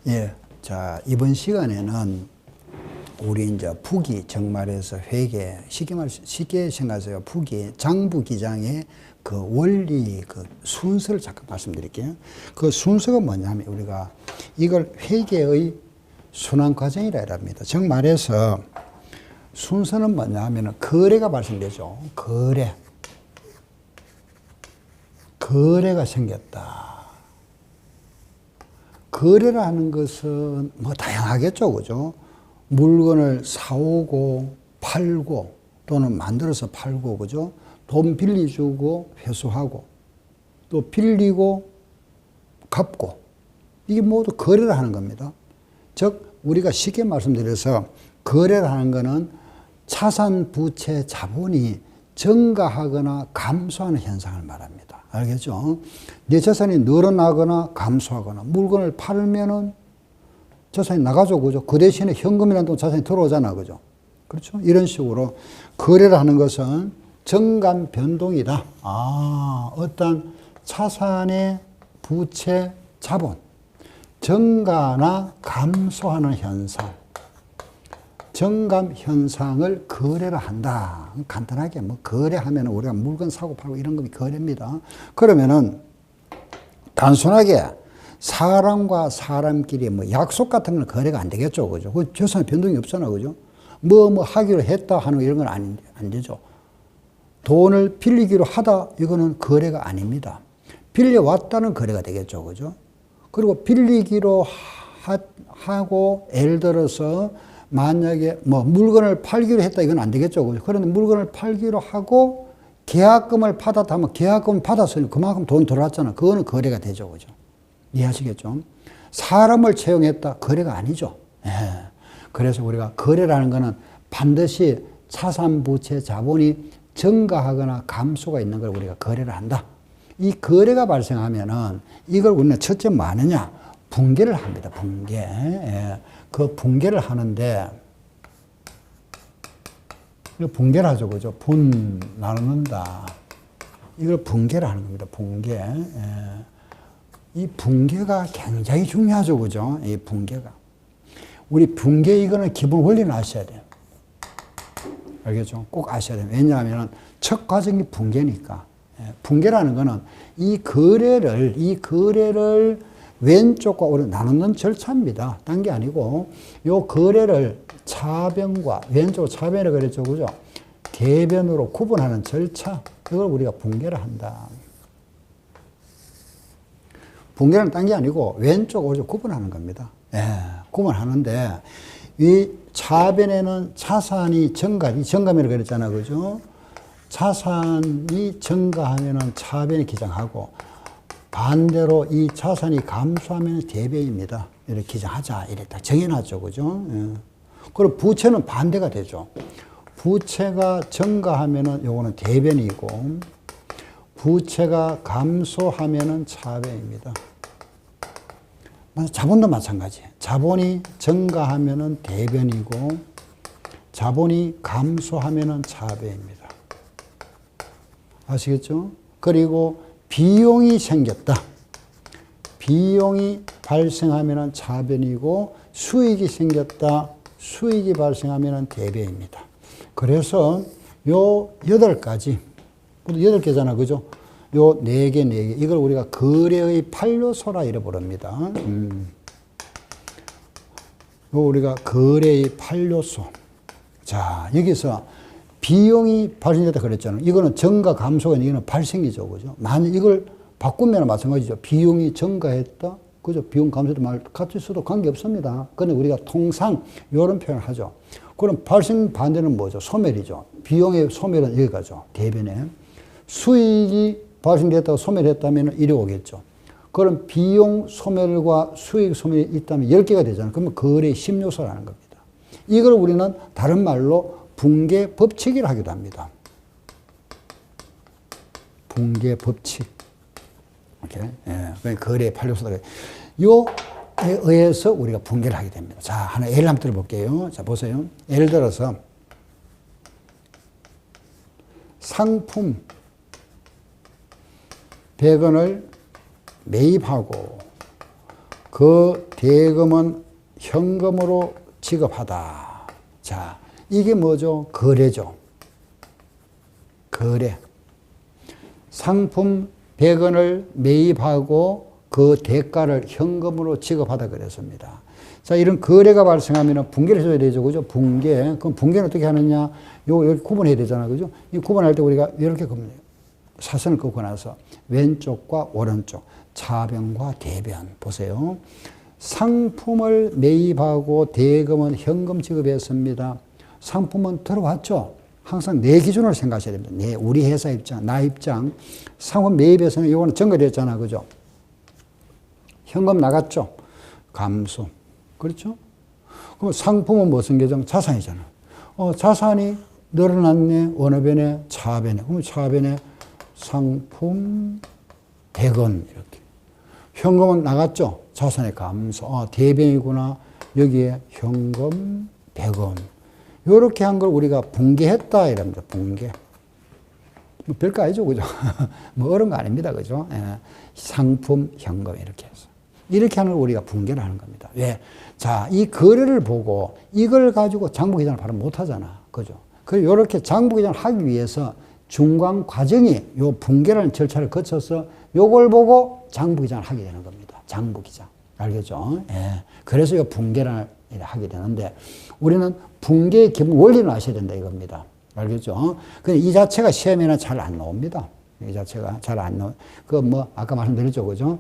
예. 자, 이번 시간에는 우리 이제 부기 정말에서 회계, 쉽게 생각하세요. 부기, 장부기장의 그 원리, 그 순서를 잠깐 말씀드릴게요. 그 순서가 뭐냐면 우리가 이걸 회계의 순환 과정이라 합니다. 정말에서 순서는 뭐냐면 거래가 발생되죠. 거래가 생겼다. 거래라는 것은 뭐 다양하겠죠, 그죠? 물건을 사오고 팔고 또는 만들어서 팔고, 그죠? 돈 빌려주고 회수하고 또 빌리고 갚고, 이게 모두 거래를 하는 겁니다. 즉 우리가 쉽게 말씀드려서 거래를 하는 거는 자산, 부채, 자본이 증가하거나 감소하는 현상을 말합니다. 알겠죠? 내 자산이 늘어나거나 감소하거나, 물건을 팔면은 자산이 나가죠, 그죠? 그 대신에 현금이라는 돈 자산이 들어오잖아, 그죠? 그렇죠? 이런 식으로 거래를 하는 것은 정감 변동이다. 어떤 자산의 부채, 자본, 증가나 감소하는 현상, 정감 현상을 거래를 한다. 간단하게 뭐 거래하면 우리가 물건 사고 팔고 이런 거 거래입니다. 그러면은 단순하게 사람과 사람끼리 뭐 약속 같은 건 거래가 안 되겠죠, 그죠? 그 재산 변동이 없잖아, 그죠? 뭐 하기로 했다 하는 이런 건 안 되죠. 돈을 빌리기로 하다, 이거는 거래가 아닙니다. 빌려왔다는 거래가 되겠죠, 그죠? 그리고 빌리기로 하고, 예를 들어서 만약에 뭐 물건을 팔기로 했다, 이건 안 되겠죠, 그죠? 그런데 물건을 팔기로 하고 계약금을 받았다 하면 계약금 받았으니 그만큼 돈 들어왔잖아. 그거는 거래가 되죠, 그죠? 이해하시겠죠? 사람을 채용했다, 거래가 아니죠. 예. 그래서 우리가 거래라는 거는 반드시 자산, 부채, 자본이 증가하거나 감소가 있는 걸 우리가 거래를 한다. 이 거래가 발생하면은 이걸 우리는 첫째 뭐 하느냐? 붕괴를 합니다. 붕괴. 예. 그 붕괴를 하는데, 이거 붕괴를 하죠, 그죠? 나누는다. 이걸 붕괴를 하는 겁니다. 붕괴. 예. 이 붕괴가 굉장히 중요하죠, 그죠? 이 붕괴가. 우리 붕괴, 이거는 기본 원리는 아셔야 돼요. 알겠죠? 꼭 아셔야 돼요. 왜냐하면 첫 과정이 붕괴니까. 붕괴라는 거는 이 거래를 왼쪽과 오른 나누는 절차입니다. 딴 게 아니고, 요 거래를 차변과, 왼쪽 차변을 그랬죠, 그죠? 대변으로 구분하는 절차, 이걸 우리가 붕괴를 한다. 붕괴는 딴 게 아니고 왼쪽, 오른쪽 구분하는 겁니다. 예, 구분하는데, 이 차변에는 자산이 정감이라고 그랬잖아, 그죠? 자산이 증가하면은 차변이 기장하고, 반대로 이 자산이 감소하면 대변입니다. 이렇게 기장하자, 이렇게 딱 정해놨죠, 그죠? 예. 그리고 부채는 반대가 되죠. 부채가 증가하면은 요거는 대변이고, 부채가 감소하면은 차변입니다. 자본도 마찬가지예요. 자본이 증가하면은 대변이고, 자본이 감소하면은 차변입니다. 아시겠죠? 그리고 비용이 생겼다. 비용이 발생하면은 차변이고, 수익이 생겼다. 수익이 발생하면은 대변입니다. 그래서 요 8가지, 8개잖아, 그죠? 요 4개. 이걸 우리가 거래의 8요소라 이래 부릅니다. 요 우리가 거래의 8요소. 자, 여기서 비용이 발생됐다 그랬잖아요. 이거는 증가, 감소가 이거는 발생이죠, 그죠? 만약 이걸 바꾸면 마찬가지죠. 비용이 증가했다, 그죠? 비용 감소도 같을 수도 관계 없습니다. 그런데 우리가 통상 이런 표현을 하죠. 그럼 발생 반대는 뭐죠? 소멸이죠. 비용의 소멸은 여기가죠. 대변에. 수익이 발생됐다고 소멸했다면 이리 오겠죠. 그럼 비용 소멸과 수익 소멸이 있다면 10개가 되잖아요. 그러면 거래의 10요소라는 겁니다. 이걸 우리는 다른 말로 붕괴 법칙이라 하기도 합니다. 붕괴 법칙. 이렇게. 예. 거래의 8요소다. 요에 의해서 우리가 붕괴를 하게 됩니다. 자, 하나 예를 한번 들어볼게요. 자, 보세요. 예를 들어서 상품 100원을 매입하고 그 대금은 현금으로 지급하다. 자, 이게 뭐죠? 거래죠. 거래. 상품 100원을 매입하고 그 대가를 현금으로 지급하다 그랬습니다. 자, 이런 거래가 발생하면 붕괴를 해줘야 되죠. 그죠? 붕괴. 그럼 붕괴는 어떻게 하느냐? 여기 구분해야 되잖아. 그죠? 이 구분할 때 우리가 이렇게 사선을 긋고 나서 왼쪽과 오른쪽, 차변과 대변. 보세요. 상품을 매입하고 대금은 현금 지급했습니다. 상품은 들어왔죠? 항상 내 기준으로 생각하셔야 됩니다. 우리 회사 입장, 나 입장. 상품 매입에서는 이거는 전거됐잖아. 그죠? 현금 나갔죠? 감소. 그렇죠? 그럼 상품은 무슨 계정? 자산이잖아. 자산이 늘어났네. 어느 변에? 차변에. 그럼 차변에 상품 100원 이렇게. 현금은 나갔죠? 자산의 감소. 대변이구나. 여기에 현금 100원. 요렇게 한 걸 우리가 붕괴했다 이랍니다. 붕괴. 뭐 별거 아니죠. 그죠? 뭐 어려운 거 아닙니다. 그죠? 예. 상품, 현금 이렇게 해서. 이렇게 하는 걸 우리가 붕괴를 하는 겁니다. 왜? 자, 이 거래를 보고 이걸 가지고 장부기장을 바로 못 하잖아. 그죠? 그래서 요렇게 장부기장을 하기 위해서 중간 과정이 요 붕괴라는 절차를 거쳐서 요걸 보고 장부기장을 하게 되는 겁니다. 장부기장. 알겠죠? 예. 그래서 요 붕괴를 하게 되는데 우리는 붕괴의 기본 원리를 아셔야 된다 이겁니다. 알겠죠? 근데 이 자체가 시험에는 잘 안 나옵니다. 이 자체가 잘 안 나오. 아까 말씀드렸죠. 그죠?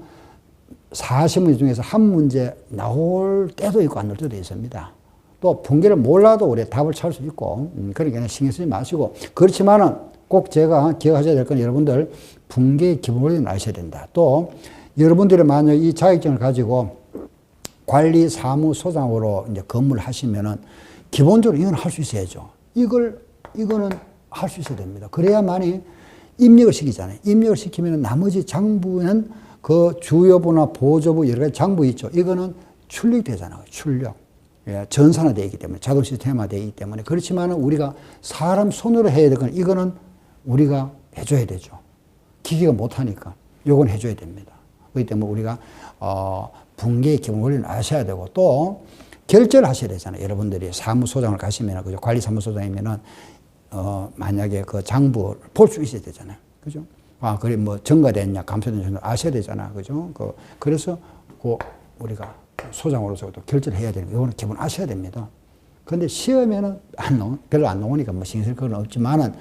40문제 중에서 한 문제 나올 때도 있고 안 나올 때도 있습니다. 또 붕괴를 몰라도 우리 답을 찾을 수 있고, 그러니까 신경 쓰지 마시고. 그렇지만은 꼭 제가 기억하셔야 될 건 여러분들 붕괴의 기본 원리를 아셔야 된다. 또 여러분들이 만약 이 자격증을 가지고 관리사무소장으로 이제 근무를 하시면은 기본적으로 이건 할 수 있어야죠. 이거는 할 수 있어야 됩니다. 그래야만이 입력을 시키잖아요. 입력을 시키면 나머지 장부는 그 주요부나 보조부 여러 가지 장부 있죠. 이거는 출력되잖아요. 출력. 예, 전산화되어 있기 때문에, 자동 시스템화되어 있기 때문에. 그렇지만 우리가 사람 손으로 해야 될 건 이거는 우리가 해줘야 되죠. 기계가 못하니까 요건 해줘야 됩니다. 그렇기 때문에 우리가 붕괴의 기본 원리는 아셔야 되고 또 결제를 하셔야 되잖아요. 여러분들이 사무소장을 가시면, 그죠? 관리사무소장이면은, 만약에 그 장부를 볼 수 있어야 되잖아요. 그죠? 그래, 증가됐냐, 감소됐냐, 아셔야 되잖아. 그죠? 그래서, 우리가 소장으로서 또 결제를 해야 되는 거, 이거는 기본 아셔야 됩니다. 근데 시험에는 별로 안 나오니까 신경 쓸 건 없지만은,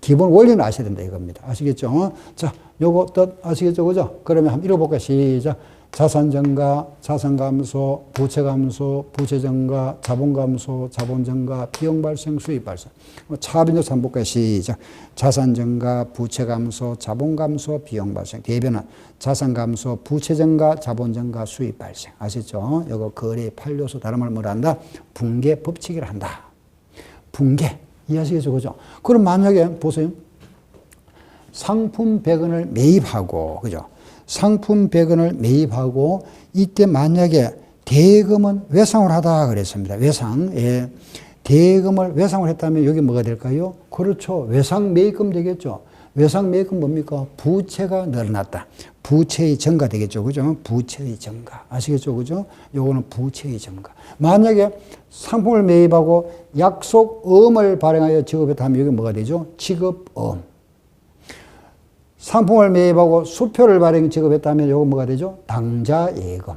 기본 원리는 아셔야 된다 이겁니다. 아시겠죠? 자, 요거 또 아시겠죠? 그죠? 그러면 한번 읽어볼까요? 시작. 자산 증가, 자산 감소, 부채 감소, 부채 증가, 자본 감소, 자본 증가, 비용 발생, 수입 발생. 차변조사 한번 볼까요? 시작. 자산 증가, 부채 감소, 자본 감소, 비용 발생. 대변은 자산 감소, 부채 증가, 자본 증가, 수입 발생. 아시죠? 이거 거래의 8요소, 다른 말로 뭐라 한다? 붕괴 법칙이라 한다. 붕괴. 이해하시겠죠? 그죠? 그럼 만약에 보세요. 상품 100원을 매입하고, 그죠? 상품 100원을 매입하고 이때 만약에 대금은 외상을 하다 그랬습니다. 외상. 예. 대금을 외상을 했다면 여기 뭐가 될까요? 그렇죠. 외상 매입금 되겠죠. 외상 매입금 뭡니까? 부채가 늘어났다. 부채의 증가 되겠죠. 그죠? 부채의 증가. 아시겠죠? 그죠? 요거는 부채의 증가. 만약에 상품을 매입하고 약속음을 발행하여 지급했다면 여기 뭐가 되죠? 지급음. 상품을 매입하고 수표를 발행 지급했다면 이거 뭐가 되죠? 당좌 예금.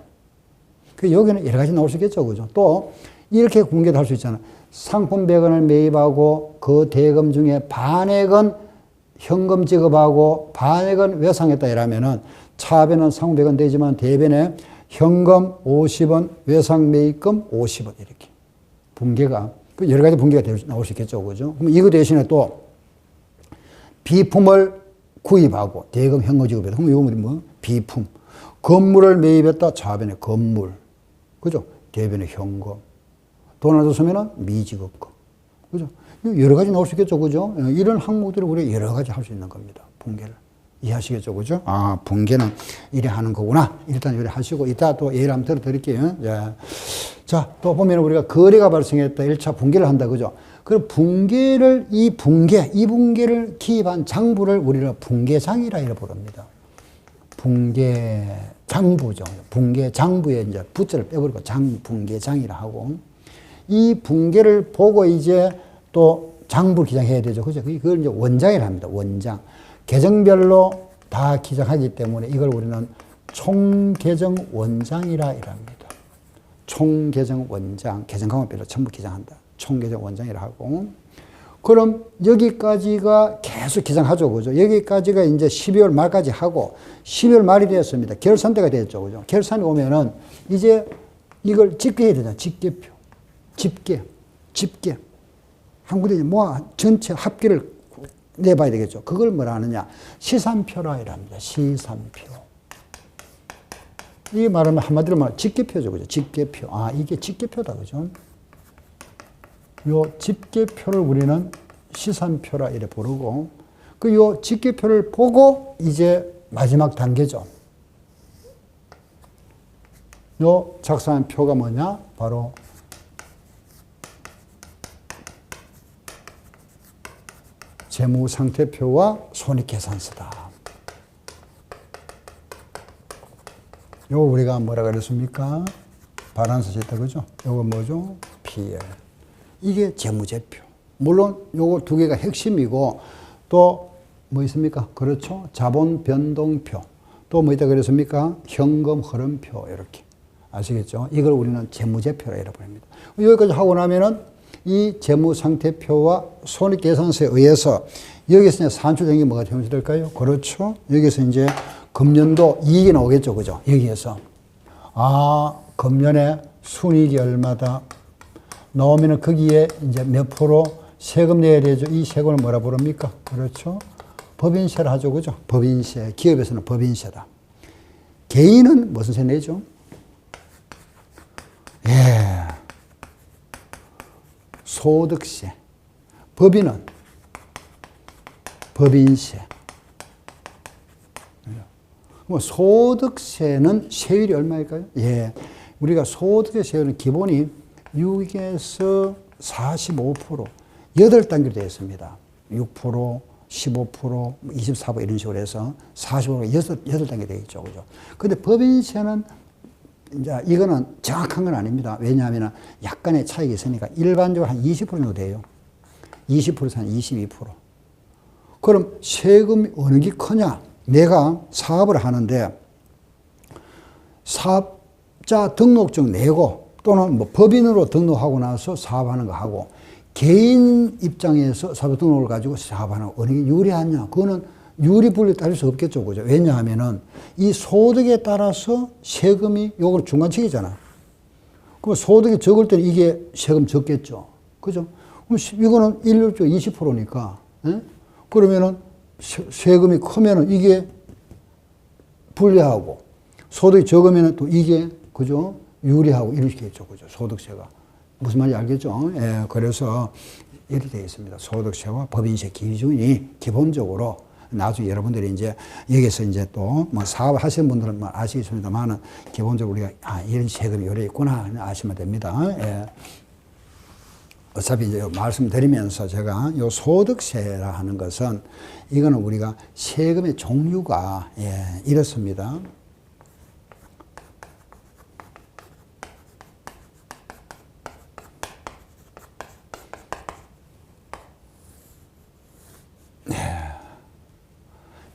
여기는 여러 가지 나올 수 있겠죠. 그죠? 또 이렇게 공개도 할 수 있잖아. 상품 100원을 매입하고 그 대금 중에 반액은 현금 지급하고 반액은 외상했다 이러면은 차변은 상품 100원 되지만 대변에 현금 50원, 외상 매입금 50원 이렇게. 붕괴가 여러 가지 붕괴가 나올 수 있겠죠. 그죠? 그럼 이거 대신에 또 비품을 구입하고 대금 현금 지급했다. 그럼 이거 뭐? 비품. 건물을 매입했다. 차변에 건물. 그죠? 대변에 현금. 돈 안 줬으면 미지급금. 그죠? 여러 가지 나올 수 있겠죠. 그죠? 이런 항목들을 우리가 여러 가지 할 수 있는 겁니다. 붕괴를. 이해하시겠죠. 그죠? 붕괴는 이래 하는 거구나. 일단 이래 하시고, 이따 또 예를 한번 들어드릴게요. 예. 자, 또 보면 우리가 거래가 발생했다. 1차 붕괴를 한다. 그죠? 그 붕괴를, 이 붕괴를 기입한 장부를 우리가 붕괴장이라 이래 부릅니다. 붕괴장부죠. 붕괴장부에 이제 부자를 빼버리고 붕괴장이라 하고, 이 붕괴를 보고 이제 또 장부 기장해야 되죠. 그죠? 그걸 이제 원장이라 합니다. 원장. 계정별로 다 기장하기 때문에 이걸 우리는 총계정 원장이라 합니다. 총계정 원장, 계정강화별로 전부 기장한다. 총계정 원장이라 하고. 그럼 여기까지가 계속 기장하죠. 그죠? 여기까지가 이제 12월 말까지 하고, 12월 말이 되었습니다. 결산 때가 됐죠. 그죠? 결산이 오면은 이제 이걸 집계해야 되잖아. 집계표. 집계. 한 군데 모아 전체 합계를 내봐야 되겠죠. 그걸 뭐라 하느냐. 시산표라 이랍니다. 시산표. 이 말하면 한마디로 말하면 집계표죠. 그죠? 집계표. 아, 이게 집계표다. 그죠? 요 집계표를 우리는 시산표라 이래 부르고, 그 요 집계표를 보고 이제 마지막 단계죠. 요 작성한 표가 뭐냐? 바로 재무상태표와 손익계산서다. 요 우리가 뭐라 그랬습니까? 발안서 짓다 그죠? 요거 뭐죠? PL. 이게 재무제표. 물론 요거 두 개가 핵심이고, 또 뭐 있습니까? 그렇죠? 자본 변동표. 또 뭐 있다 그랬습니까? 현금 흐름표. 이렇게. 아시겠죠? 이걸 우리는 재무제표라 이라고 합니다. 여기까지 하고 나면은 이 재무상태표와 손익계산서에 의해서 여기서 이제 산출된 게 뭐가 형성될까요? 그렇죠? 여기서 이제 금년도 이익이 나오겠죠. 그죠? 여기에서. 아, 금년에 순이익이 얼마다. 나오면은 거기에 이제 몇 프로 세금 내야 되죠. 이 세금을 뭐라 부릅니까? 그렇죠? 법인세를 하죠. 그죠? 법인세. 기업에서는 법인세다. 개인은 무슨 세 내죠? 예. 소득세. 법인은 법인세. 뭐 소득세는 세율이 얼마일까요? 예. 우리가 소득세 세율은 기본이 6에서 45%, 8단계로 되어 있습니다. 6%, 15%, 24% 이런 식으로 해서 45%, 8단계 되어 있죠. 그죠? 근데 법인세는 이제 이거는 정확한 건 아닙니다. 왜냐하면 약간의 차이가 있으니까 일반적으로 한 20% 정도 돼요. 20%에서 한 22%. 그럼 세금이 어느 게 크냐? 내가 사업을 하는데 사업자 등록증 내고 또는 뭐 법인으로 등록하고 나서 사업하는 거 하고 개인 입장에서 사업 등록을 가지고 사업하는 거 어느 게 유리하냐? 그거는 유리분리 따질 수 없겠죠. 그죠? 왜냐하면은 이 소득에 따라서 세금이 요걸 중간치기잖아. 그럼 소득이 적을 때는 이게 세금 적겠죠. 그죠? 그럼 이거는 1률적 20%니까. 예? 그러면은 세금이 크면은 이게 불리하고 소득이 적으면은 또 이게 그죠? 유리하고 이렇게겠죠. 그죠? 소득세가. 무슨 말인지 알겠죠? 예. 그래서 이렇게 되어 있습니다. 소득세와 법인세 기준이 기본적으로 나중에 여러분들이 이제 여기서 이제 또 뭐 사업 하시는 분들은 뭐 아시겠습니다만은 기본적으로 우리가 이런 세금이 요래 있구나 아시면 됩니다. 예. 어차피 이제 말씀드리면서 제가 요 소득세라 하는 것은 이거는 우리가 세금의 종류가 이렇습니다.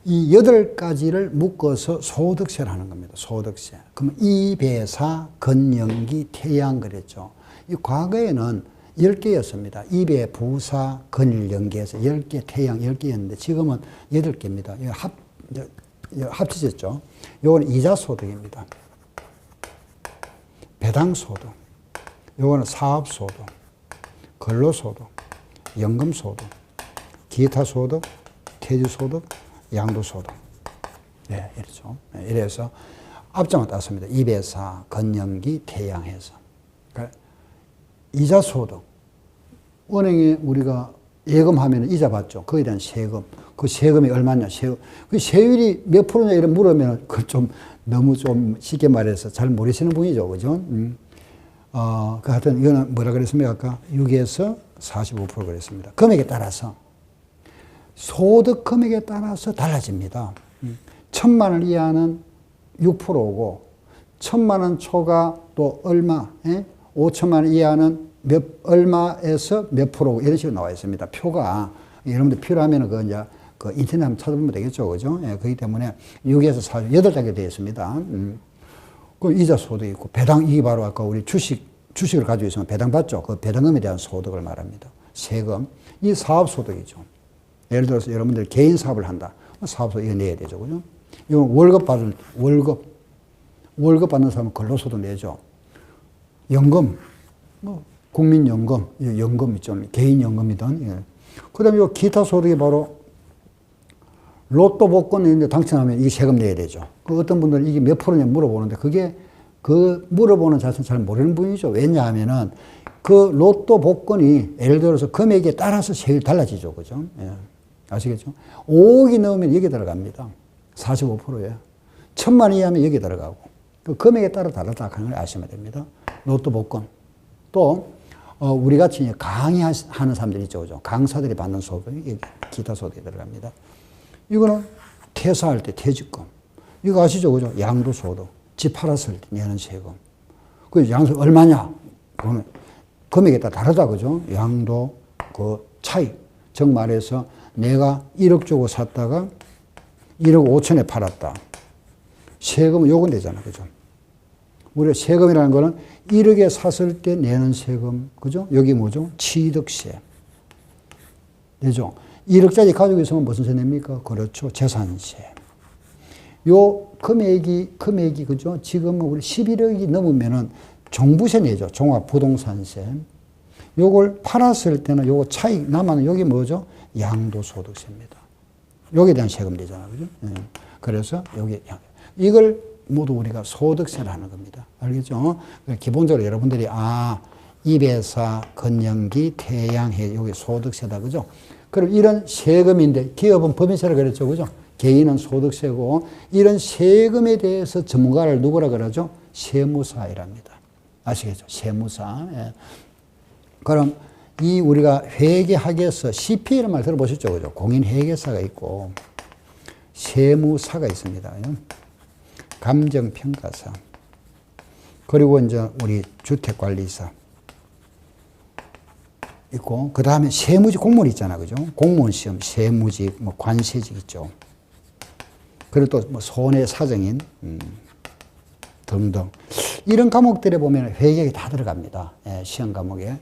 이 8가지를 묶어서 소득세를 하는 겁니다. 소득세. 그러면 이배사, 건연기, 태양 그랬죠. 이 과거에는 10개였습니다. 이배, 부사, 건연기에서 10개, 태양 10개였는데 지금은 8개입니다. 합치졌죠. 요거는 이자소득입니다. 배당소득. 요거는 사업소득, 근로소득, 연금소득, 기타소득, 퇴직소득, 양도소득. 네, 이렇죠. 이래서 앞장을 땄습니다. 이배사, 건연기, 태양해서. 그러니까 이자소득. 은행에 우리가 예금하면 이자 받죠. 거기에 대한 세금. 그 세금이 얼마냐, 세금. 그 세율이 몇 프로냐 이런 물으면 그 좀 너무 좀 쉽게 말해서 잘 모르시는 분이죠. 그죠? 그 하여튼 이거는 뭐라 그랬습니까? 아까 6에서 45% 그랬습니다. 금액에 따라서. 소득 금액에 따라서 달라집니다. 1,000만 원 이하는 6%고 1,000만 원 초가 또 얼마, 5천만 원 이하는 얼마에서 몇 프로고 이런 식으로 나와 있습니다. 표가 여러분들 필요하면 그 이제 그 인터넷 한번 찾아보면 되겠죠, 그죠? 예, 그렇기 때문에 6에서 4, 8장이 되어 있습니다. 그 이자 소득이 있고 배당, 이게 바로 아까 우리 주식을 가지고 있으면 배당 받죠. 그 배당금에 대한 소득을 말합니다. 세금, 이 사업 소득이죠. 예를 들어서 여러분들 개인 사업을 한다. 사업 소득 이거 내야 되죠, 그죠? 이건 월급 받는 사람은 근로소득 내죠. 연금, 뭐 국민연금, 연금 있죠. 개인연금이든. 예. 그 다음에 이 기타 소득이 바로 로또 복권에 당첨하면 이게 세금 내야 되죠. 그 어떤 분들은 이게 몇 프로냐 물어보는데 그게 그 물어보는 자체는 잘 모르는 분이죠. 왜냐하면은 그 로또 복권이 예를 들어서 금액에 따라서 세율이 달라지죠. 그죠? 예. 아시겠죠? 5억이 넘으면 여기 들어갑니다. 45%에. 1,000만 원 이하면 여기 들어가고. 그 금액에 따라 다르다 하는 걸 아시면 됩니다. 로또 복권. 또, 우리 같이 강의하는 사람들이 있죠. 그죠? 강사들이 받는 소득이 기타 소득이 들어갑니다. 이거는 퇴사할 때 퇴직금. 이거 아시죠? 그죠? 양도소득. 집 팔았을 때 내는 세금. 그 양도 얼마냐? 그거는 금액에 따라 다르다. 그죠? 양도, 그 차이. 즉 말해서 내가 1억 주고 샀다가 1억 5천에 팔았다. 세금은 요건 되잖아. 그죠? 우리가 세금이라는 거는 1억에 샀을 때 내는 세금. 그죠? 여기 뭐죠? 취득세. 되죠? 1억짜리 가지고 있으면 무슨 세 냅니까? 그렇죠. 재산세. 요 금액이, 그죠? 지금 우리 11억이 넘으면은 종부세 내죠. 종합부동산세. 요걸 팔았을 때는 요거 차익 남아는 여기 뭐죠? 양도소득세입니다. 여기에 대한 세금 되잖아요. 그죠? 예. 그래서 여기, 이걸 모두 우리가 소득세를 하는 겁니다. 알겠죠? 기본적으로 여러분들이, 입에사, 건영기, 태양해, 여기 소득세다. 그죠? 그럼 이런 세금인데, 기업은 법인세라 그랬죠. 그죠? 개인은 소득세고, 이런 세금에 대해서 전문가를 누구라 그러죠? 세무사이랍니다. 아시겠죠? 세무사. 예. 그럼 이 우리가 회계학에서 CPA라는 말 들어보셨죠? 그죠? 공인회계사가 있고, 세무사가 있습니다. 감정평가사. 그리고 이제 우리 주택관리사. 있고, 그 다음에 세무직 공무원 있잖아. 그죠? 공무원 시험, 세무직, 뭐 관세직 있죠. 그리고 또 뭐 손해사정인, 등등. 이런 과목들에 보면 회계가 다 들어갑니다. 예, 시험 과목에.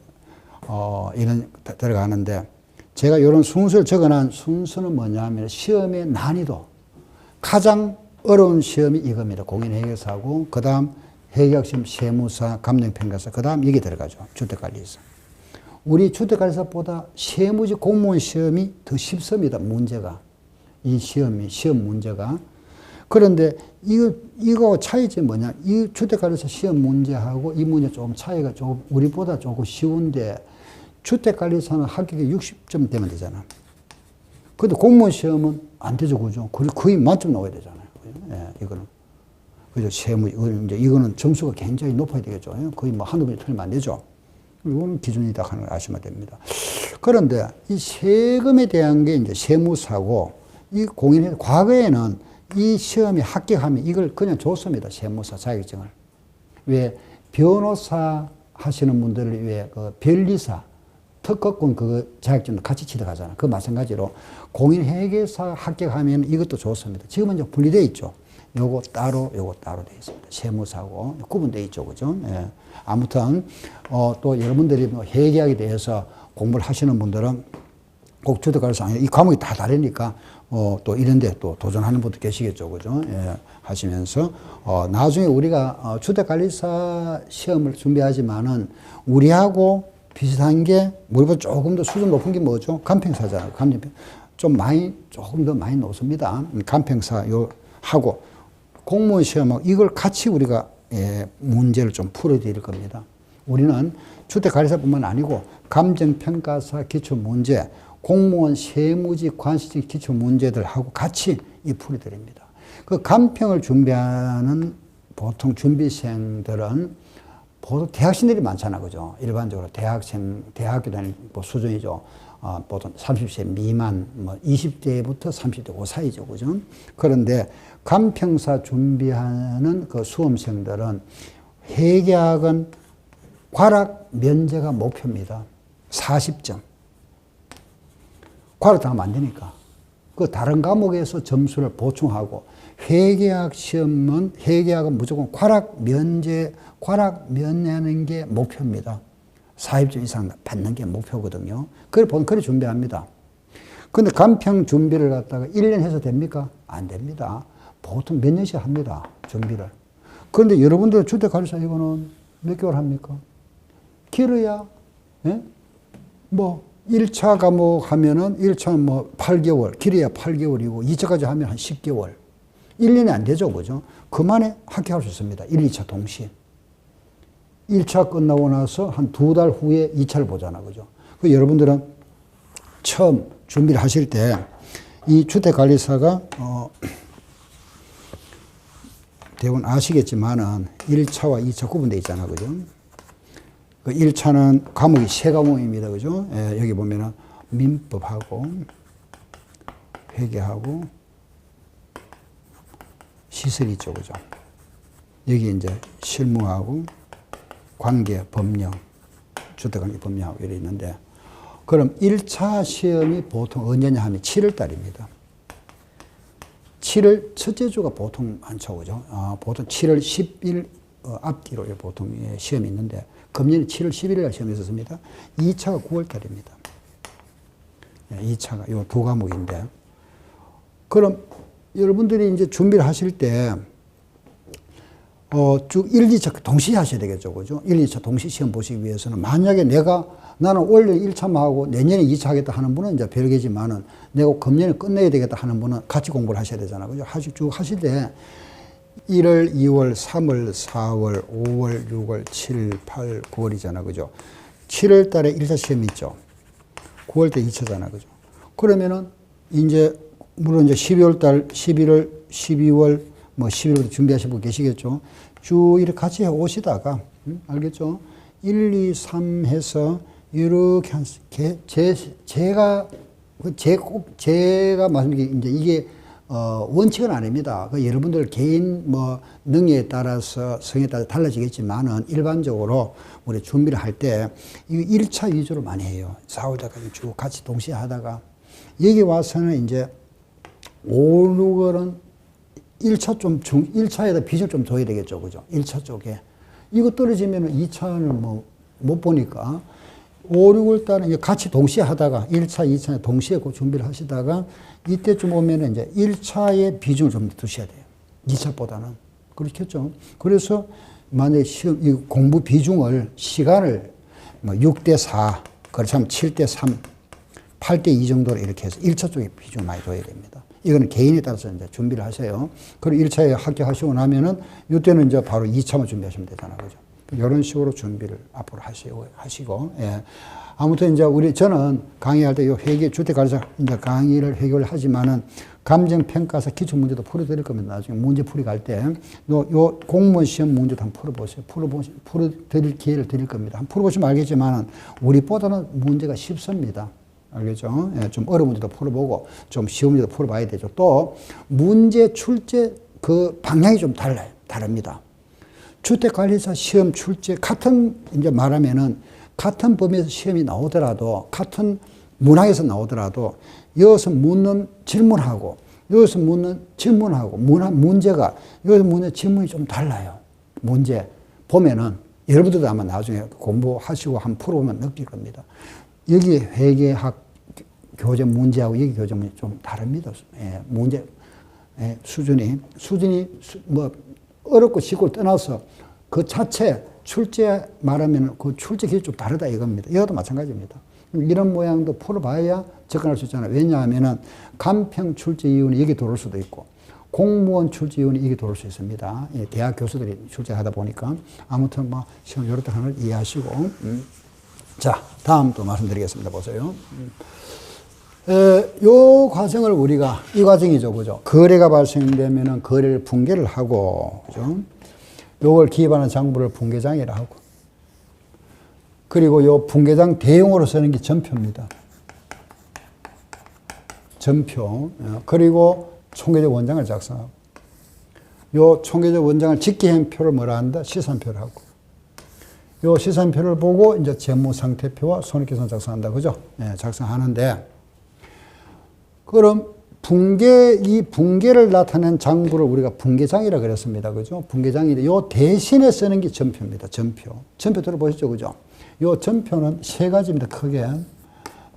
이런 들어가는데, 제가 이런 순서를 적어놓은 순서는 뭐냐면 시험의 난이도. 가장 어려운 시험이 이겁니다. 공인회계사고, 그 다음 회계학시험, 세무사, 감정평가사, 그 다음 이게 들어가죠. 주택관리사. 우리 주택관리사보다 세무직 공무원 시험이 더 쉽습니다. 문제가. 이 시험 문제가. 그런데 이거 차이점이 뭐냐. 이 주택관리사 시험 문제하고 이 문제 조금 차이가 조금 우리보다 조금 쉬운데 주택관리사는 합격이 60점 되면 되잖아. 근데 공무원 시험은 안 되죠. 그죠? 거의 만점 나와야 되잖아요. 예, 이거는. 그죠? 이거는 점수가 굉장히 높아야 되겠죠. 거의 뭐 한두 번이 틀리면 안 되죠. 이거는 기준이다 하는 걸 아시면 됩니다. 그런데 이 세금에 대한 게 이제 세무사고, 이 공인회, 과거에는 이 시험에 합격하면 이걸 그냥 줬습니다. 세무사 자격증을. 왜 변호사 하시는 분들을 위해 그 변리사, 특허권 그 자격증도 같이 취득하잖아. 그 마찬가지로 공인회계사 합격하면 이것도 줬습니다. 지금은 이제 분리되어 있죠. 요거 따로 되어 있습니다. 세무사고 구분되어 있죠. 그죠? 예. 아무튼, 또 여러분들이 뭐 회계학에 대해서 공부를 하시는 분들은 꼭 주택관리사, 이 과목이 다 다르니까, 또 이런데 또 도전하는 분도 계시겠죠. 그죠? 예. 하시면서, 나중에 우리가 주택관리사 시험을 준비하지만은 우리하고 비슷한 게, 우리보다 조금 더 수준 높은 게 뭐죠? 간평사잖아요. 조금 더 많이 높습니다. 간평사 하고, 공무원 시험하고 이걸 같이 우리가 문제를 좀 풀어드릴 겁니다. 우리는 주택관리사뿐만 아니고 감정평가사 기초문제, 공무원 세무직 관세직 기초문제들하고 같이 풀어드립니다. 그 간평을 준비하는 보통 준비생들은 보통 대학생들이 많잖아. 그죠? 일반적으로 대학교 다닐 수준이죠. 보통 30세 미만, 뭐 20대부터 30대 그 사이죠. 그죠? 그런데 간평사 준비하는 그 수험생들은 회계학은 과락 면제가 목표입니다. 40점. 과락당하면 안 되니까. 그 다른 과목에서 점수를 보충하고 회계학 시험은 회계학은 무조건 과락 면하는 게 목표입니다. 40점 이상 받는 게 목표거든요. 그래 준비합니다. 근데 간평 준비를 갖다가 1년 해서 됩니까? 안 됩니다. 보통 몇 년씩 합니다. 준비를. 그런데 여러분들 주택관리사 이거는 몇 개월 합니까? 길어야, 예? 뭐, 1차 과목 하면은 1차는 뭐 8개월, 길어야 8개월이고 2차까지 하면 한 10개월. 1년이 안 되죠. 그죠? 그만에 합격할 수 있습니다. 1, 2차 동시에. 1차 끝나고 나서 한 2달 후에 2차를 보잖아. 그죠? 그 여러분들은 처음 준비를 하실 때 이 주택관리사가, 대부분 아시겠지만은 1차와 2차 구분되어 있잖아. 그죠? 그 1차는 과목이 3과목입니다. 그죠? 예, 여기 보면은 민법하고 회계하고 시설이 있죠. 그죠? 여기 이제 실무하고 관계, 법령, 주택관계 법령하고 이렇게 있는데, 그럼 1차 시험이 보통 언제냐 하면 7월 달입니다. 7월 첫째 주가 보통 많죠. 그죠? 보통 7월 10일 앞뒤로 보통 시험이 있는데, 금년에 7월 11일 날 시험이 있었습니다. 2차가 9월 달입니다. 2차가 요 두 과목인데, 그럼 여러분들이 이제 준비를 하실 때, 쭉 1, 2차 동시에 하셔야 되겠죠. 그죠? 1, 2차 동시에 시험 보시기 위해서는, 만약에 나는 올해 1차만 하고 내년에 2차 하겠다 하는 분은 이제 별개지만은, 내가 금년에 끝내야 되겠다 하는 분은 같이 공부를 하셔야 되잖아요. 그죠? 쭉 하실 때, 1월, 2월, 3월, 4월, 5월, 6월, 7, 8, 9월이잖아. 그죠? 7월 달에 1차 시험이 있죠. 9월 때 2차잖아. 그죠? 그러면은, 물론 이제 12월 달, 11월, 12월, 뭐 11월 준비하시는 분 계시겠죠? 쭉 이렇게 같이 해 오시다가, 알겠죠? 1, 2, 3 해서 이렇게 제가 말씀드린 이제 이게 원칙은 아닙니다. 여러분들 개인 뭐 능력에 따라서 성에 따라 달라지겠지만은, 일반적으로 우리 준비를 할 때 이 1차 위주로 많이 해요. 4월 달까지 쭉 같이 동시에 하다가, 여기 와서는 이제 5, 6월은 1차에다 비중 좀 둬야 되겠죠. 그죠? 1차 쪽에. 이거 떨어지면은 2차는 뭐 못 보니까 5, 6월 달은 이제 같이 동시에 하다가 1차, 2차 동시에 그 준비를 하시다가, 이때쯤 오면은 이제 1차의 비중을 좀 두셔야 돼요. 2차보다는. 그렇겠죠? 그래서 만약에 이 공부 비중을, 시간을 뭐 6대 4, 그렇다면 7대 3, 8대 2 정도로 이렇게 해서 1차 쪽에 비중을 많이 둬야 됩니다. 이거는 개인에 따라서 이제 준비를 하세요. 그리고 1차에 합격하시고 나면은, 이때는 이제 바로 2차만 준비하시면 되잖아요. 그죠? 이런 식으로 준비를 앞으로 하시고, 예. 아무튼 이제 저는 강의할 때 요 회계, 주택관리사 이제 강의를 회계를 하지만은, 감정평가사 기출문제도 풀어드릴 겁니다. 나중에 문제 풀이 갈 때. 요 공무원 시험 문제도 한번 풀어보세요. 풀어드릴 기회를 드릴 겁니다. 한번 풀어보시면 알겠지만은, 우리보다는 문제가 쉽습니다. 알겠죠? 예, 좀 어려운 문제도 풀어보고, 좀 쉬운 문제도 풀어봐야 되죠. 또, 문제 출제 그 방향이 좀 다릅니다. 주택관리사 시험 출제, 이제 말하면은, 같은 범위에서 시험이 나오더라도, 같은 문항에서 나오더라도, 여기서 묻는 질문하고, 여기서 묻는 질문하고, 문제가, 여기서 묻는 질문이 좀 달라요. 문제 보면은, 여러분들도 아마 나중에 공부하시고 한번 풀어보면 느낄 겁니다. 여기 회계학 교재 문제하고 여기 교재 문제 좀 다릅니다. 예, 문제, 예, 수준이 뭐, 어렵고 쉽고 떠나서 그 자체 출제 말하면 그 출제 기준이 좀 다르다 이겁니다. 이것도 마찬가지입니다. 이런 모양도 풀어봐야 접근할 수 있잖아요. 왜냐하면은 간평 출제 이유는 여기 들어올 수도 있고, 공무원 출제 이유는 여기 들어올 수 있습니다. 예, 대학 교수들이 출제하다 보니까. 아무튼 뭐 시험 요렇게 하는 걸 이해하시고. 자, 다음 또 말씀드리겠습니다. 보세요. 요 과정을 우리가, 이 과정이죠. 그죠? 거래가 발생되면은 거래를 붕괴를 하고, 그죠? 요걸 기입하는 장부를 붕괴장이라 하고, 그리고 요 붕괴장 대용으로 쓰는 게 전표입니다. 전표, 그리고 총계적 원장을 작성하고, 요 총계적 원장을 직계행표를 뭐라 한다? 시산표를 하고, 요 시산표를 보고 이제 재무상태표와 손익계산 작성한다. 그죠? 예, 작성하는데, 그럼 이 붕괴를 나타낸 장부를 우리가 붕괴장이라 그랬습니다. 그죠? 붕괴장인데, 요 대신에 쓰는 게 전표입니다. 전표. 전표 들어보셨죠? 그죠? 요 전표는 세 가지입니다. 크게.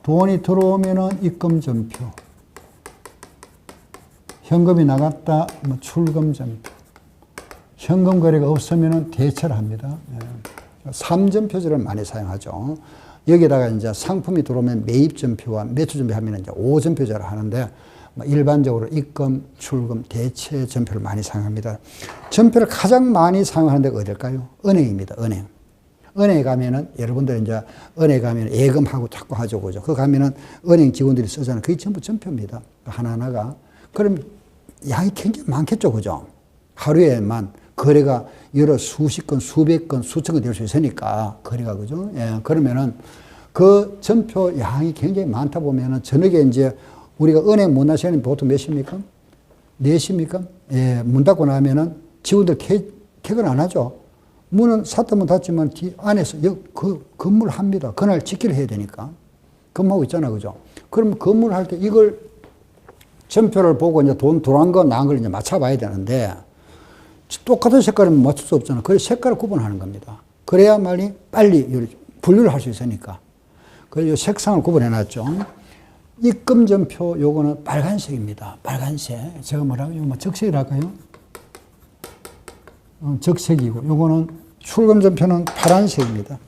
돈이 들어오면은 입금 전표. 현금이 나갔다, 뭐 출금 전표. 현금 거래가 없으면은 대체를 합니다. 예. 3전표제를 많이 사용하죠. 여기다가 이제 상품이 들어오면 매입 전표와 매출 전표 하면 이제 5전표제를 하는데, 일반적으로 입금, 출금, 대체 전표를 많이 사용합니다. 전표를 가장 많이 사용하는 데가 어딜까요? 은행입니다. 은행. 은행에 가면은, 여러분들 이제 은행에 가면 예금하고 자꾸 하죠. 그죠? 그 가면은 은행 직원들이 쓰잖아요. 그게 전부 전표입니다. 하나하나가. 그럼 양이 굉장히 많겠죠. 그죠? 하루에만 거래가 여러 수십 건, 수백 건, 수천 건 될 수 있으니까, 거래가, 그죠? 예, 그러면은 그 전표 양이 굉장히 많다 보면은 저녁에 이제 우리가 은행 문 나시는 보통 몇 시입니까? 4시입니까? 예, 문 닫고 나면은 직원들 개근 안 하죠. 문은 닫으면 닫지만 뒤 안에서 근무를 합니다. 그날 지키를 해야 되니까. 근무하고 있잖아. 그죠? 그럼 근무를 할 때 이걸 전표를 보고 이제 돈 들어간 거 나간 걸 이제 맞춰봐야 되는데, 똑같은 색깔은 맞출 수 없잖아. 그래서 색깔을 구분하는 겁니다. 그래야만이 빨리 분류를 할 수 있으니까. 그래서 색상을 구분해 놨죠. 입금 전표 요거는 빨간색입니다. 빨간색. 제가 뭐라고 뭐 적색이라 할까요? 적색이고, 요거는 출금 전표는 파란색입니다.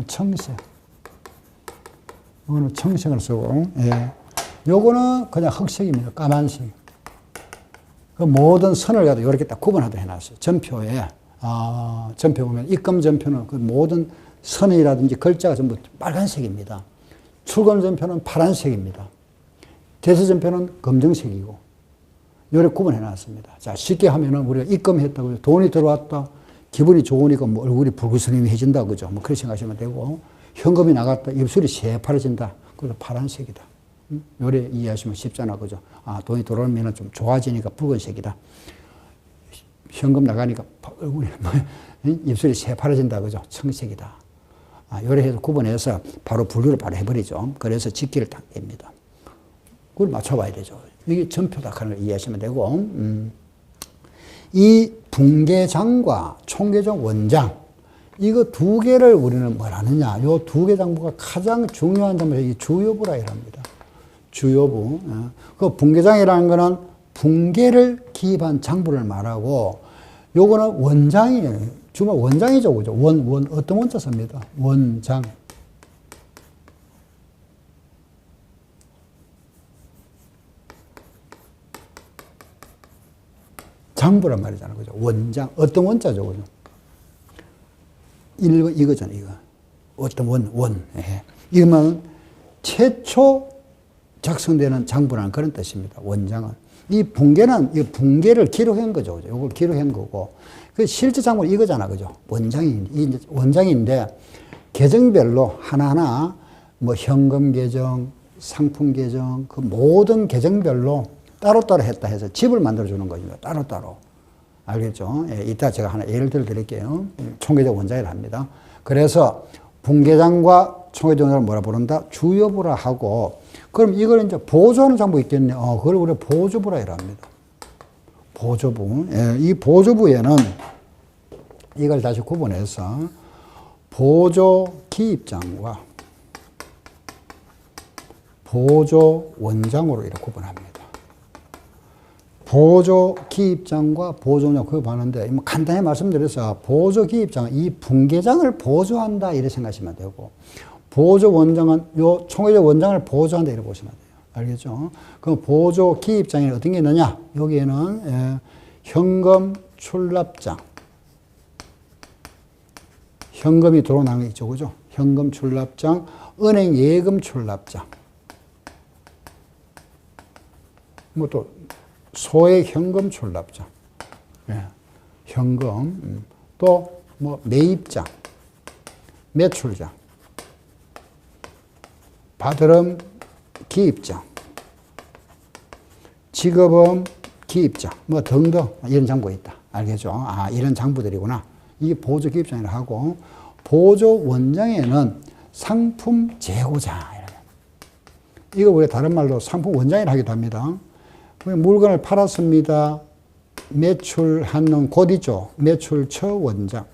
청색. 요거는 청색을 쓰고, 예. 요거는 그냥 흑색입니다. 까만색. 그 모든 선을 가지고 이렇게 딱 구분하도록 해놨어요. 전표에. 전표 보면 입금 전표는 그 모든 선이라든지 글자가 전부 빨간색입니다. 출금 전표는 파란색입니다. 대세 전표는 검정색이고, 요렇게 구분해 놨습니다. 자, 쉽게 하면은 우리가 입금했다고, 돈이 들어왔다, 기분이 좋으니까 뭐 얼굴이 붉으스름해진다, 그죠? 뭐 그렇게 생각하시면 되고, 현금이 나갔다, 입술이 새파래진다, 그래서 파란색이다. 요래 이해하시면 쉽잖아, 그죠? 돈이 들어오면 좀 좋아지니까 붉은색이다. 현금 나가니까 얼굴이 입술이 새파래진다, 그죠? 청색이다. 요래 해서 구분해서 바로 분류를 바로 해버리죠. 그래서 직기를 딱 냅니다. 그걸 맞춰봐야 되죠. 이게 전표다 하는 걸 이해하시면 되고, 이 붕괴장과 총계적 원장, 이거 두 개를 우리는 뭘 하느냐. 요 두 개 장부가 가장 중요한 장부가 이 주요부라 합니다. 주요부. 그 붕괴장이라는 거는 붕괴를 기입한 장부를 말하고, 요거는 원장이에요. 주로 원장이죠. 그죠? 어떤 원자 씁니다. 원장. 장부란 말이잖아요. 그죠? 원장. 어떤 원자죠. 그죠? 이거잖아, 이거. 어떤 원. 예. 이거는 최초 작성되는 장부라는 그런 뜻입니다. 원장은. 이 붕괴는, 이 붕괴를 기록한 거죠. 그죠? 이걸 기록한 거고. 그 실제 장부는 이거잖아. 그죠? 원장인데, 계정별로 하나하나, 뭐, 현금 계정, 상품 계정, 그 모든 계정별로 따로따로 했다 해서 집을 만들어주는 거죠. 따로따로. 알겠죠? 예, 이따 제가 하나 예를 들어 드릴게요. 총계적 원장이라 합니다. 그래서 붕괴장과 총계적 원장을 뭐라 부른다? 주요부라 하고, 그럼 이걸 이제 보조하는 장부 있겠네. 그걸 우리가 보조부라 합니다. 보조부. 예, 이 보조부에는 이걸 다시 구분해서 보조 기입장과 보조 원장으로 이렇게 구분합니다. 보조 기입장과 보조 원장 그거 봤는데, 뭐 간단히 말씀드려서 보조 기입장은 이 붕괴장을 보조한다 이렇게 생각하시면 되고, 보조 원장은 요 총회적 원장을 보조한다 이렇게 보시면 돼요. 알겠죠? 그럼 보조 기입장에 어떤 게 있느냐? 여기에는 현금 출납장. 현금이 들어오는 게 있죠. 그죠? 현금 출납장, 은행 예금 출납장. 뭐 또 소액 현금 출납장. 예. 현금. 또 뭐 매입장. 매출장. 바드름 기입장. 직업은 기입장, 뭐 등등 이런 장부가 있다. 알겠죠? 아, 이런 장부들이구나. 이게 보조 기입장이라 하고, 보조 원장에는 상품 재고자. 이거 우리가 다른 말로 상품 원장이라 하기도 합니다. 물건을 팔았습니다. 매출하는 곧 있죠. 매출 처 원장.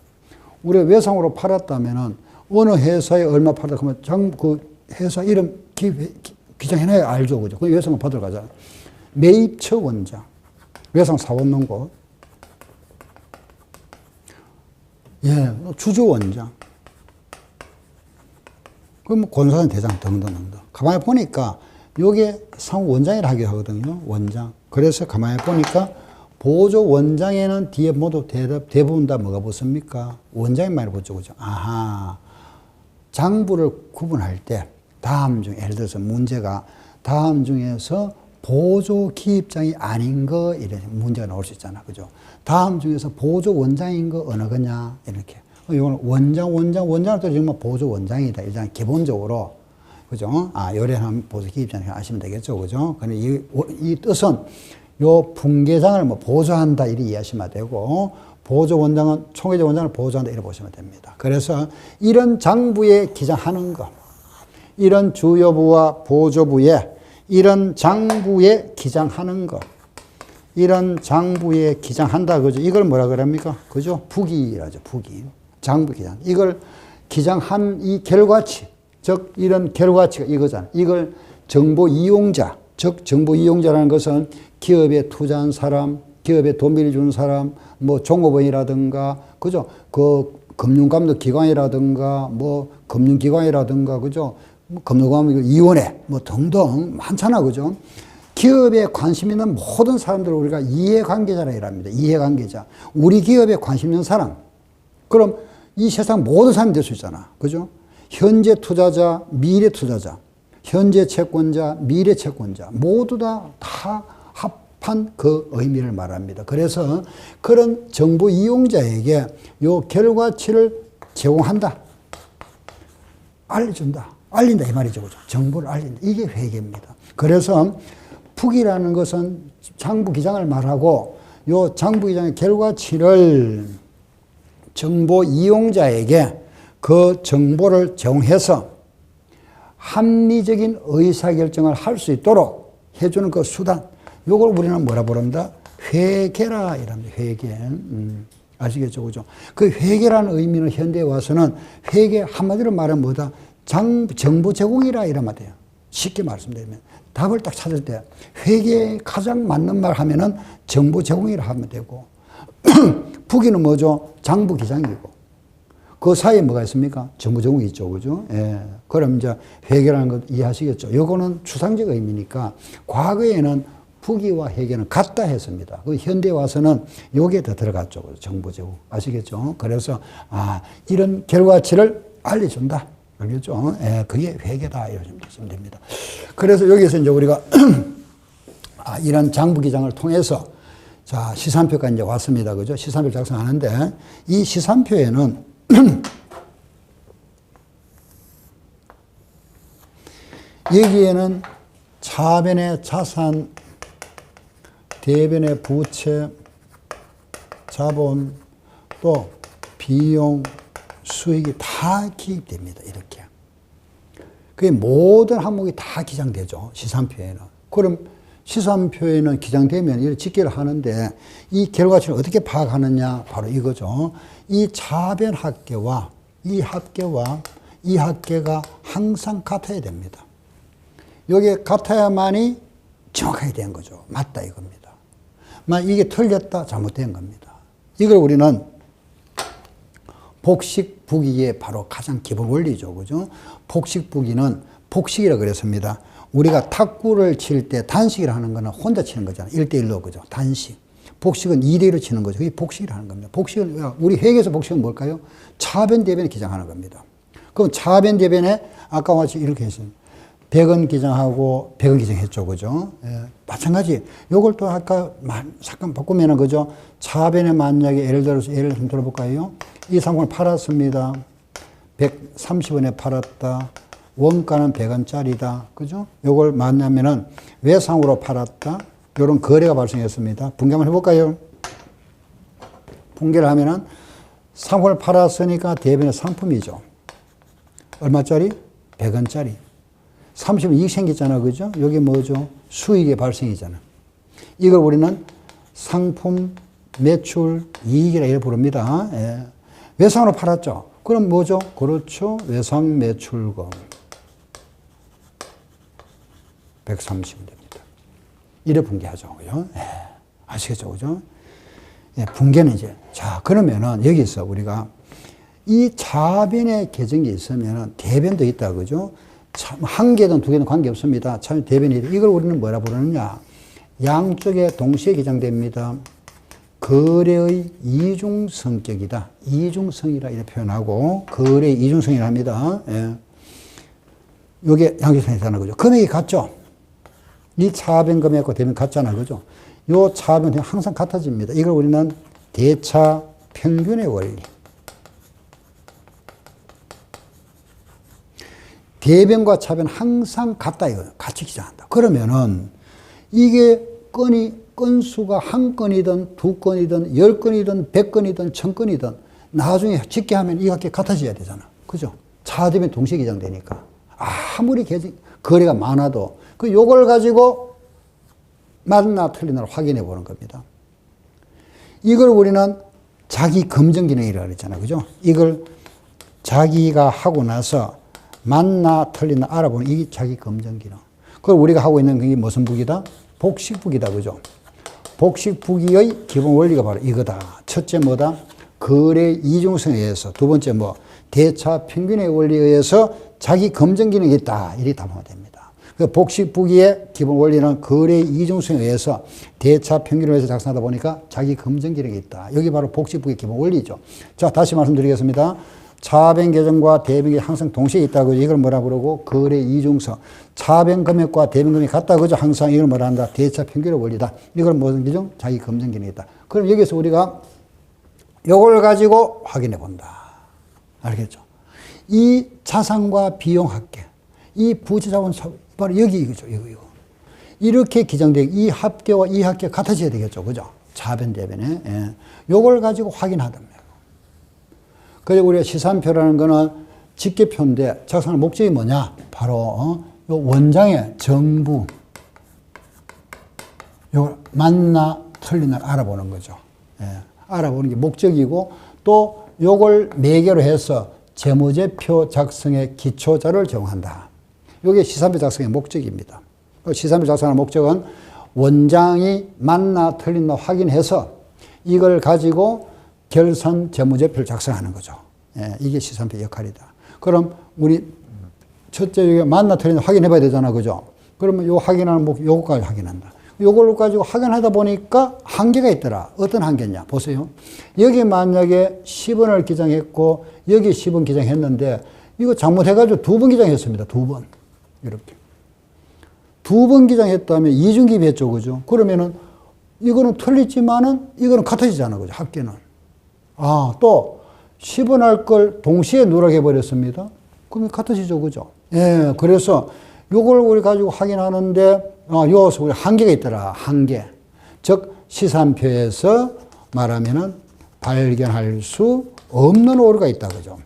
우리가 외상으로 팔았다면은 어느 회사에 얼마 팔았다 그러면 그 회사 이름 기장해놔야 알죠. 그죠? 그 외상을 받으러 가잖아. 매입 처 원장. 외상 사원 넣은 곳. 예, 주주 원장. 그럼 권사장 대장 등등등등. 가만히 보니까 요게 상호 원장이라 하기도 하거든요. 원장. 그래서 가만히 보니까 보조 원장에는 뒤에 모두 대부분 다 뭐가 붙습니까? 원장이 많이 붙죠. 그죠? 아하. 장부를 구분할 때 다음 중, 예를 들어서 문제가 다음 중에서 보조 기입장이 아닌 거, 이런 문제가 나올 수 있잖아. 그죠? 다음 중에서 보조 원장인 거 어느 거냐? 이렇게. 이거는 원장을 또 정말 보조 원장이다. 일단 기본적으로. 그죠? 아, 요래하면 보조 기입장 아시면 되겠죠. 그죠? 근데 이 뜻은 요 분계장을 뭐 보조한다. 이렇게 이해하시면 되고, 보조 원장은 총회장 원장을 보조한다. 이렇게 보시면 됩니다. 그래서 이런 장부에 기장하는 거, 이런 주요부와 보조부에 이런 장부에 기장하는 거, 이런 장부에 기장한다. 그죠? 이걸 뭐라 그럽니까? 그죠? 부기라죠. 부기. 장부 기장. 이걸 기장한 이 결과치, 즉 이런 결과치가 이거잖아. 이걸 정보 이용자, 즉 정보 이용자라는 것은 기업에 투자한 사람, 기업에 돈비를 주는 사람, 뭐 종업원이라든가, 그죠? 그 금융감독기관이라든가, 뭐 금융기관이라든가, 그죠? 금융감독위원회, 뭐 등등 많잖아, 그죠? 기업에 관심 있는 모든 사람들을 우리가 이해관계자라 이랍니다. 이해관계자. 우리 기업에 관심 있는 사람. 그럼 이 세상 모든 사람이 될 수 있잖아. 그죠? 현재 투자자, 미래 투자자, 현재 채권자, 미래 채권자, 모두 다 합한 그 의미를 말합니다. 그래서 그런 정보 이용자에게 요 결과치를 제공한다. 알려준다. 알린다. 이 말이죠. 그죠? 정보를 알린다. 이게 회계입니다. 그래서 북이라는 것은 장부 기장을 말하고 요 장부 기장의 결과치를 정보 이용자에게 그 정보를 제공해서 합리적인 의사결정을 할 수 있도록 해주는 그 수단, 요걸 우리는 뭐라 부른다? 회계라 이랍니다. 회계. 아시겠죠? 그죠? 그 회계라는 의미는 현대에 와서는 회계 한마디로 말하면 뭐다? 정보 제공이라 이러면 돼요. 쉽게 말씀드리면. 답을 딱 찾을 때 회계에 가장 맞는 말 하면은 정보 제공이라 하면 되고 부기는 뭐죠? 장부 기장이고 그 사이에 뭐가 있습니까? 정보 제공이 있죠. 그죠? 예. 그럼 이제 회계라는 것 이해하시겠죠? 요거는 추상적 의미니까 과거에는 부기와 회계는 같다 했습니다. 그 현대에 와서는 요게 더 들어갔죠. 정보 제공. 아시겠죠? 그래서 이런 결과치를 알려준다. 알겠죠? 예, 그게 회계다. 이러시면 됩니다. 그래서 여기서 이제 우리가 이런 장부 기장을 통해서 자, 시산표가 이제 왔습니다. 그죠? 시산표를 작성하는데 이 시산표에는 여기에는 차변의 자산, 대변의 부채, 자본, 또 비용, 수익이 다 기입됩니다. 이렇게. 그게 모든 항목이 다 기장되죠. 시산표에는. 그럼 시산표에는 기장되면 이렇게 집계를 하는데 이 결과치를 어떻게 파악하느냐? 바로 이거죠. 이 차변 합계와 이 합계와 이 합계가 항상 같아야 됩니다. 이게 같아야만이 정확하게 된 거죠. 맞다 이겁니다. 만약 이게 틀렸다 잘못된 겁니다. 이걸 우리는 복식부기의 바로 가장 기본 원리죠. 그죠? 복식부기는 복식이라고 그랬습니다. 우리가 탁구를 칠 때 단식이라 하는 거는 혼자 치는 거잖아요. 1대1로. 그죠? 단식. 복식은 2대1로 치는 거죠. 그게 복식이라 하는 겁니다. 복식은, 우리 회계에서 복식은 뭘까요? 차변, 대변에 기장하는 겁니다. 그럼 차변, 대변에 아까 같이 이렇게 했습니다. 100원 기장하고 100원 기장했죠. 그죠? 예, 마찬가지. 요걸 또 아까 잠깐 바꾸면은 그죠? 차변에 만약에 예를 들어서 예를 좀 들어볼까요? 이 상품을 팔았습니다. 130원에 팔았다. 원가는 100원짜리다. 그죠? 요걸 만나면은 외상으로 팔았다. 이런 거래가 발생했습니다. 분개 한번 해볼까요? 분개를 하면은 상품을 팔았으니까 대변의 상품이죠. 얼마짜리? 100원짜리. 30원 이익 생겼잖아. 그죠? 여기 뭐죠? 수익의 발생이잖아. 이걸 우리는 상품 매출 이익이라 이렇게 부릅니다. 예. 외상으로 팔았죠. 그럼 뭐죠? 그렇죠. 외상 매출금. 130원 됩니다. 이래 분개하죠. 그죠? 예. 아시겠죠? 그죠? 예, 분개는 이제. 자, 그러면은 여기서 우리가 이 차변의 계정이 있으면은 대변도 있다. 그죠? 한 개든 두 개든 관계없습니다. 참 대변이 있다. 이걸 우리는 뭐라 부르느냐? 양쪽에 동시에 기장됩니다. 거래의 이중 성격이다. 이중성이라 이렇게 표현하고 거래의 이중성이라 합니다. 예. 요게 양쪽성이잖아. 그죠? 금액이 같죠? 이 차변 금액과 대변 같잖아. 그죠? 요 차변이 항상 같아집니다. 이걸 우리는 대차 평균의 원리. 대변과 차변 항상 같다. 이거 같이 기장한다. 그러면은 이게 건수가 한 건이든 두 건이든 10건이든 100건이든 1000건이든 나중에 집계하면 이 값이 같아져야 되잖아. 그죠? 차대변 동시에 기장되니까. 아무리 거래가 많아도 요걸 가지고 맞나 틀리나를 확인해 보는 겁니다. 이걸 우리는 자기 검증 기능이라고 그랬잖아. 그죠? 이걸 자기가 하고 나서 맞나 틀리나 알아보는 이게 자기 검증 기능. 그걸 우리가 하고 있는 게 무슨 북이다? 복식북이다. 그죠? 복식북이의 기본 원리가 바로 이거다. 첫째 뭐다? 거래 이중성에 의해서. 두 번째 뭐? 대차 평균의 원리에 의해서 자기 검증 기능이 있다. 이렇게 답하면 됩니다. 그 복식북이의 기본 원리는 거래 이중성에 의해서 대차 평균을 위해서 작성하다 보니까 자기 검증 기능이 있다. 여기 바로 복식북이의 기본 원리죠. 자, 다시 말씀드리겠습니다. 차변 계정과 대변 계정이 항상 동시에 있다고. 이걸 뭐라 부르고? 거래 이중성. 차변 금액과 대변 금액이 같다. 그죠? 항상 이걸 뭐라 한다? 대차 평균의 원리다. 이걸 무슨 기능? 자기 검증 기능이다. 그럼 여기서 우리가 이걸 가지고 확인해 본다. 알겠죠? 이 자산과 비용 합계. 이 부채자본 바로 여기 이거죠. 이거. 이렇게 기장되고 이 합계와 이 합계 같아져야 되겠죠. 그죠? 차변 대변에. 예. 요걸 가지고 확인하답니다. 그리고 우리가 시산표라는 거는 직계표인데 작성할 목적이 뭐냐? 바로 요 원장의 정부 요걸 맞나 틀리나 알아보는 거죠. 예. 알아보는 게 목적이고 또 요걸 매개로 해서 재무제표 작성의 기초자료를 제공한다. 이게 시산표 작성의 목적입니다. 시산표 작성하는 목적은 원장이 맞나 틀리나 확인해서 이걸 가지고 결산 재무제표를 작성하는 거죠. 예, 이게 시산표 역할이다. 그럼 우리 첫째 이게 맞나 틀리나 확인해 봐야 되잖아. 그죠? 그러면 요 확인하는 요거까지 확인한다. 요걸 가지고 확인하다 보니까 한계가 있더라. 어떤 한계냐? 보세요. 여기 만약에 10원을 기장했고 여기 10원 기장했는데 이거 잘못해가지고 2번 기장했습니다. 2번. 이렇게. 2번 기장했다면 이중기비했죠. 그죠? 그러면은 이거는 틀리지만은 이거는 같아지잖아. 그죠? 합계는. 또 10원 할 걸 동시에 누락해 버렸습니다. 그러면 같아지죠. 그죠? 예. 그래서 요걸 우리 가지고 확인하는데 여기서 우리 한계가 있더라. 한계. 즉 시산표에서 말하면은 발견할 수 없는 오류가 있다. 그죠?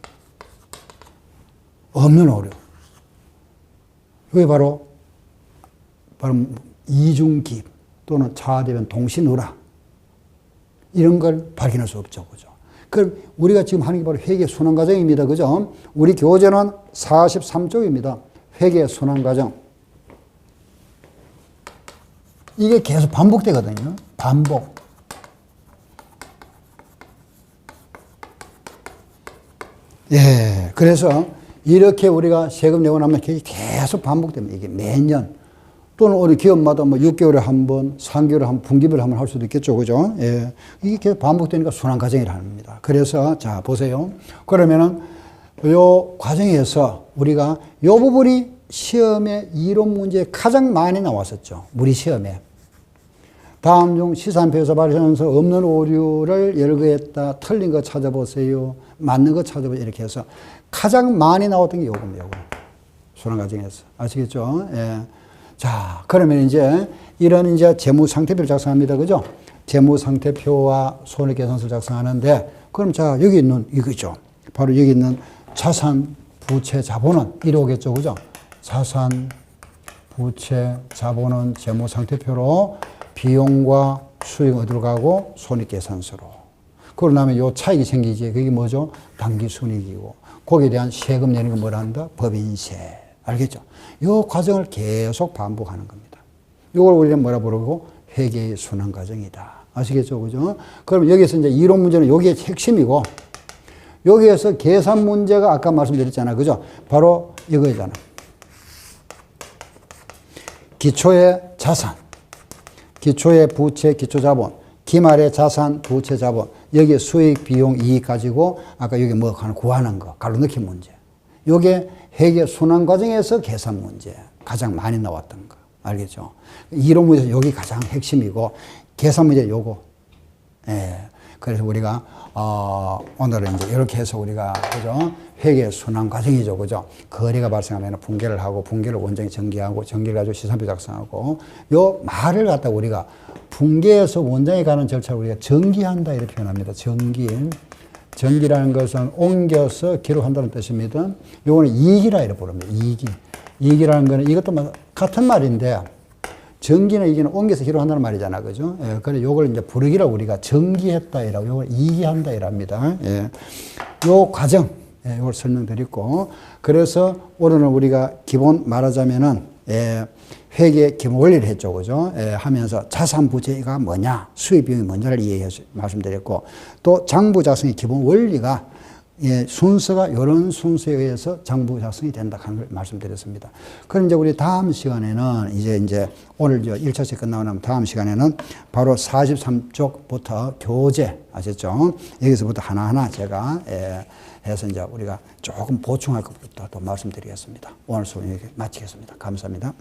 없는 오류. 이게 바로 이중기입 또는 차대변 동시 누락. 이런 걸 발견할 수 없죠. 그죠? 그럼 우리가 지금 하는 게 바로 회계 순환 과정입니다. 그죠? 우리 교재는 43쪽입니다. 회계 순환 과정. 이게 계속 반복되거든요. 반복. 예. 그래서 이렇게 우리가 세금 내고 나면 계속 반복됩니다. 이게 매년. 또는 우리 기업마다 뭐 6개월에 한 번, 3개월에 한 번, 분기별로 한 번 할 수도 있겠죠. 그죠? 예. 이게 계속 반복되니까 순환 과정이라는 겁니다. 그래서, 자, 보세요. 그러면은, 요 과정에서 우리가 요 부분이 시험에 이론 문제에 가장 많이 나왔었죠. 우리 시험에. 다음 중 시산표에서 발생하면서 없는 오류를 열거했다. 틀린 거 찾아보세요. 맞는 거 찾아보세요. 이렇게 해서 가장 많이 나왔던 게 요겁니다. 요거. 순환 과정에서. 아시겠죠? 예. 자, 그러면 이제 이런 이제 재무상태표를 작성합니다. 그죠? 재무상태표와 손해계산서를 작성하는데, 그럼 자, 여기 있는 이거죠. 바로 여기 있는 자산, 부채, 자본은 이리 오겠죠. 그죠? 자산, 부채, 자본은 재무상태표로 비용과 수익 어디로 가고? 손익계산서로. 그러고 나면 요 차익이 생기지. 그게 뭐죠? 당기순이익이고. 거기에 대한 세금 내는 거 뭐라 한다? 법인세. 알겠죠? 요 과정을 계속 반복하는 겁니다. 요걸 우리는 뭐라 부르고? 회계의 순환 과정이다. 아시겠죠? 그죠? 그럼 여기서 이제 이론 문제는 요게 핵심이고, 여기에서 계산 문제가 아까 말씀드렸잖아. 그죠? 바로 이거잖아. 기초의 자산, 기초의 부채, 기초자본, 기말의 자산, 부채, 자본, 여기에 수익, 비용, 이익 가지고 아까 여기 뭐 구하는 거, 가로 넣기 문제. 요게 회계 순환 과정에서 계산 문제, 가장 많이 나왔던 거. 알겠죠? 이론 문제에서 여기 가장 핵심이고, 계산 문제 요거. 예. 그래서 우리가, 오늘은 이제 이렇게 해서 우리가, 그죠? 회계 순환 과정이죠. 그죠? 거래가 발생하면 분계를 하고, 분계를 원장이 전개하고, 전개를 가지고 시산표 작성하고, 요 말을 갖다가 우리가 분계에서 원장에 가는 절차를 우리가 전기한다 이렇게 표현합니다. 전기. 전기라는 것은 옮겨서 기록한다는 뜻입니다. 요거는 이익이라 이렇게 부릅니다. 이익이. 이익이라는 거는 이것도 같은 말인데, 전기는 이기는 옮겨서 기록한다는 말이잖아. 그죠? 예, 그래, 요걸 이제 부르기를 우리가 전기했다 이라고, 요걸 이기한다 이랍니다. 예. 요 과정, 예, 요걸 설명드렸고, 그래서 오늘은 우리가 기본 말하자면은, 예, 회계 기본 원리를 했죠. 그죠? 예, 하면서 자산 부채가 뭐냐, 수입 비용이 뭔지를 이해해서 말씀드렸고, 또 장부 작성의 기본 원리가 예, 순서가 이런 순서에 의해서 장부 작성이 된다 하는 걸 말씀드렸습니다. 그럼 이제 우리 다음 시간에는 이제 오늘 1차씩 끝나고 나면 다음 시간에는 바로 43쪽부터 교재 아셨죠? 여기서부터 하나하나 제가 해서 이제 우리가 조금 보충할 것부터 또 말씀드리겠습니다. 오늘 수업 여기 마치겠습니다. 감사합니다.